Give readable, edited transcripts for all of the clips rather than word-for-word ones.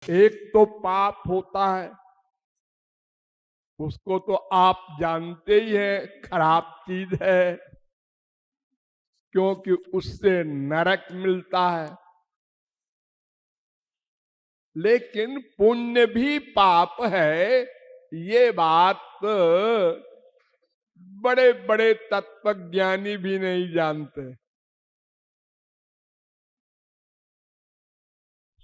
एक तो पाप होता है, उसको तो आप जानते ही हैं, खराब चीज है, क्योंकि उससे नरक मिलता है। लेकिन पुण्य भी पाप है, ये बात बड़े बड़े तत्वज्ञानी भी नहीं जानते।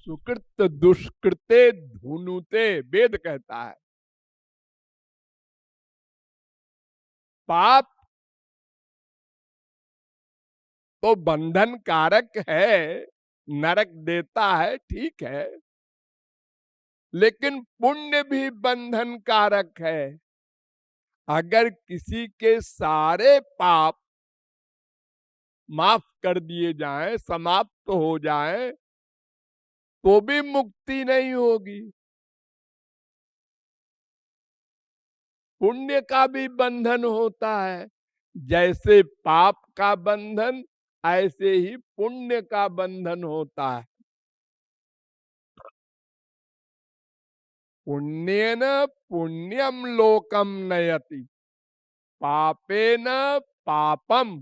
सुकृत दुष्कृते धुनुते, वेद कहता है। पाप तो बंधन कारक है, नरक देता है, ठीक है, लेकिन पुण्य भी बंधन कारक है। अगर किसी के सारे पाप माफ कर दिए जाएं, समाप्त हो जाएं, तो भी मुक्ति नहीं होगी। पुण्य का भी बंधन होता है। जैसे पाप का बंधन, ऐसे ही पुण्य का बंधन होता है। पुण्येन पुण्यम लोकम नयति, पापेन पापम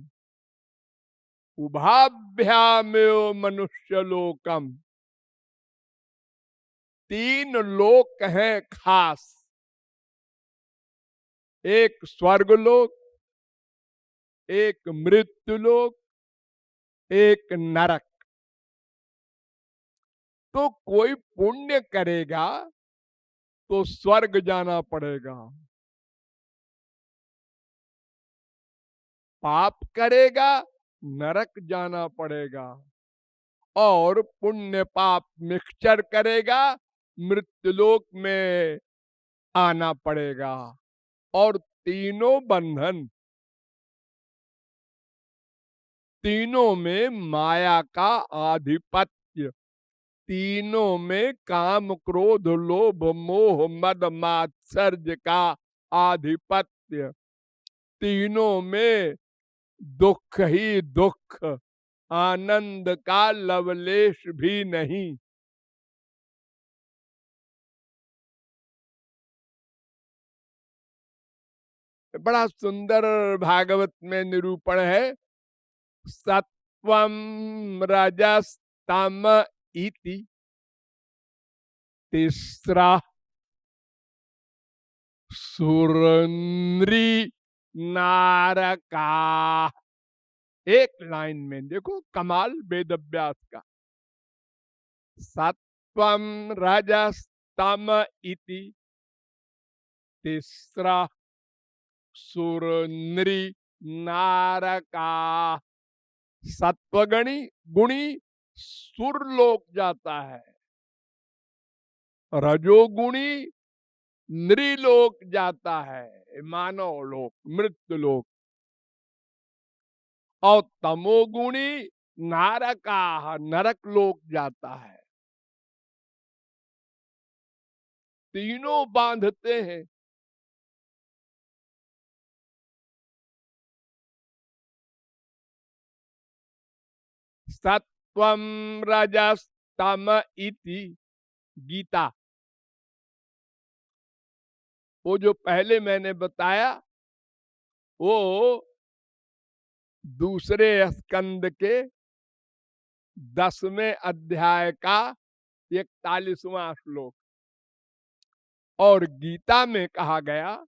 उभाभ्यामेव मनुष्य लोकम। तीन लोक हैं खास, एक स्वर्ग लोक, एक मृत्यु लोक, एक नरक। तो कोई पुण्य करेगा तो स्वर्ग जाना पड़ेगा, पाप करेगा नरक जाना पड़ेगा, और पुण्य पाप मिक्सचर करेगा मृत्युलोक में आना पड़ेगा। और तीनों बंधन, तीनों में माया का आधिपत्य, तीनों में काम क्रोध लोभ मोह मद मात्सर्य का आधिपत्य, तीनों में दुख ही दुख, आनंद का लवलेश भी नहीं। बड़ा सुंदर भागवत में निरूपण है। सत्वम रजस्तम इति तीसरा सुरनरी नारका। एक लाइन में देखो कमाल वेद अभ्यास का। सत्वम रजस्तम इति तीसरा सुरनरी नारका। सत्वगणी गुणी सुरलोक जाता है, रजोगुणी नृलोक जाता है, मानव लोक मृत्यु लोक, और तमोगुणी नारका नरक लोक जाता है। तीनों बांधते हैं। सत्वम रजस्तम इति गीता, वो जो पहले मैंने बताया, वो दूसरे स्कंद के 10वें अध्याय का 41वां श्लोक। और गीता में कहा गया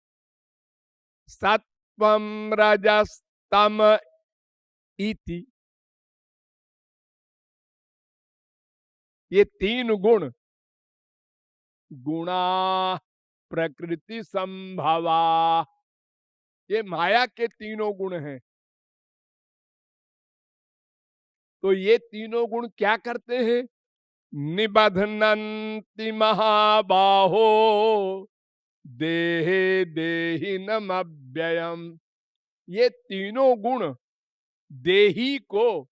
सत्वम रजस्तम इति, ये तीन गुण, गुणा प्रकृति संभवा, ये माया के तीनों गुण हैं। तो ये तीनों गुण क्या करते हैं? निबधनन्ति महाबाहो देहे देहिनमव्ययम्। ये तीनों गुण देही को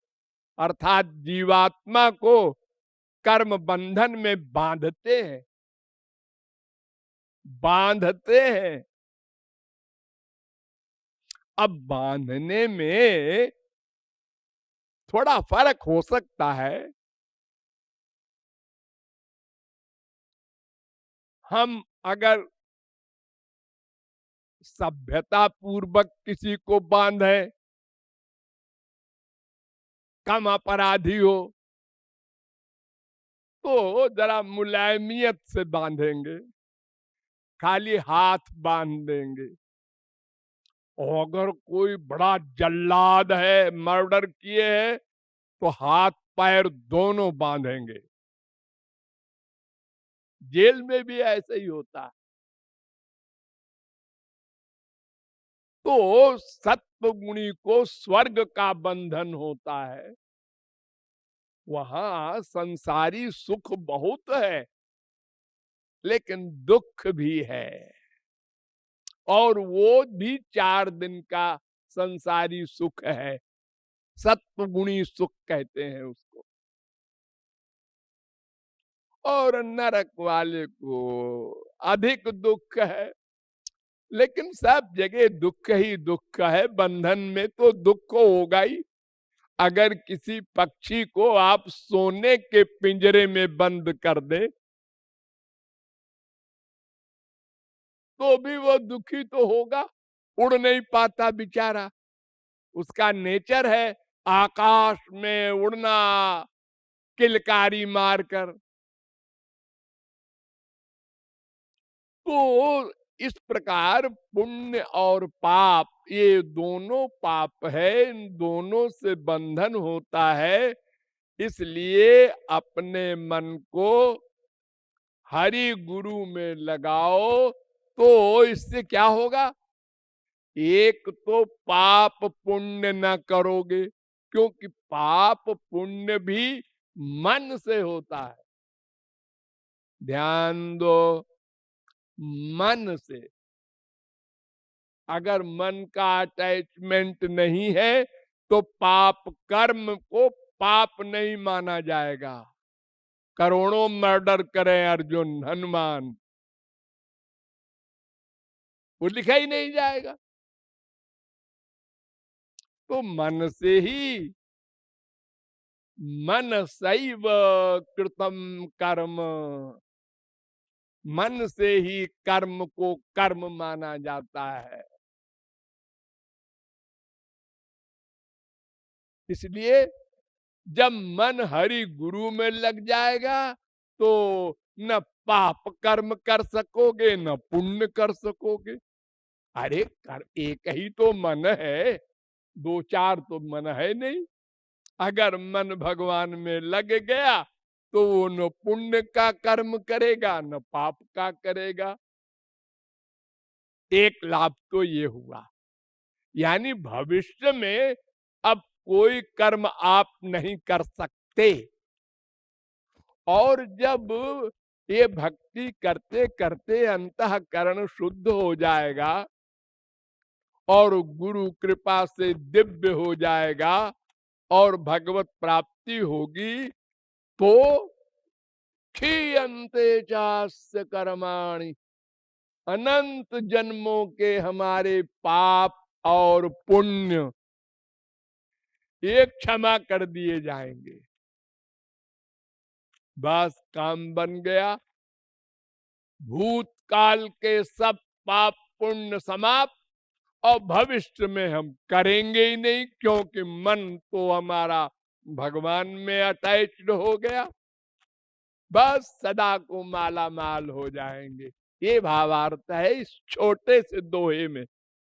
अर्थात जीवात्मा को कर्म बंधन में बांधते हैं, बांधते हैं। अब बांधने में थोड़ा फर्क हो सकता है। हम अगर सभ्यता पूर्वक किसी को बांधे, कम अपराधी हो, तो जरा मुलायमियत से बांधेंगे, खाली हाथ बांध देंगे। और अगर कोई बड़ा जल्लाद है, मर्डर किए है, तो हाथ पैर दोनों बांधेंगे। जेल में भी ऐसे ही होता है। तो सत्वगुणी को स्वर्ग का बंधन होता है। वहां संसारी सुख बहुत है, लेकिन दुख भी है, और वो भी 4 दिन का संसारी सुख है। सत्वगुणी सुख कहते हैं उसको। और नरक वाले को अधिक दुख है, लेकिन सब जगह दुख ही दुख है। बंधन में तो दुख होगा ही। अगर किसी पक्षी को आप सोने के पिंजरे में बंद कर दे, तो भी वो दुखी तो होगा। उड़ नहीं पाता बेचारा, उसका नेचर है आकाश में उड़ना, किलकारी मारकर। तो इस प्रकार पुण्य और पाप, ये दोनों पाप है, इन दोनों से बंधन होता है। इसलिए अपने मन को हरि गुरु में लगाओ, तो इससे क्या होगा? एक तो पाप पुण्य न करोगे, क्योंकि पाप पुण्य भी मन से होता है। ध्यान दो, मन से। अगर मन का अटैचमेंट नहीं है, तो पाप कर्म को पाप नहीं माना जाएगा। करोड़ों मर्डर करें अर्जुन, हनुमान, वो लिखा ही नहीं जाएगा। तो मन से ही, मन सैव कृतम कर्म, मन से ही कर्म को कर्म माना जाता है। इसलिए जब मन हरि गुरु में लग जाएगा, तो न पाप कर्म कर सकोगे, न पुण्य कर सकोगे। अरे कर एक ही तो मन है, दो चार तो मन है नहीं। अगर मन भगवान में लग गया, तो वो न पुण्य का कर्म करेगा, न पाप का करेगा। एक लाभ तो ये हुआ, यानी भविष्य में अब कोई कर्म आप नहीं कर सकते। और जब ये भक्ति करते करते अंतःकरण शुद्ध हो जाएगा और गुरु कृपा से दिव्य हो जाएगा और भगवत प्राप्ति होगी, तो क्षीयन्ते चास्य कर्माणि, अनंत जन्मों के हमारे पाप और पुण्य ये क्षमा कर दिए जाएंगे। बस काम बन गया। भूतकाल के सब पाप पुण्य समाप्त, और भविष्य में हम करेंगे ही नहीं, क्योंकि मन तो हमारा भगवान में अटैच्ड हो गया। बस सदा को माला माल हो जाएंगे। ये भावार्थ है इस छोटे से दोहे में।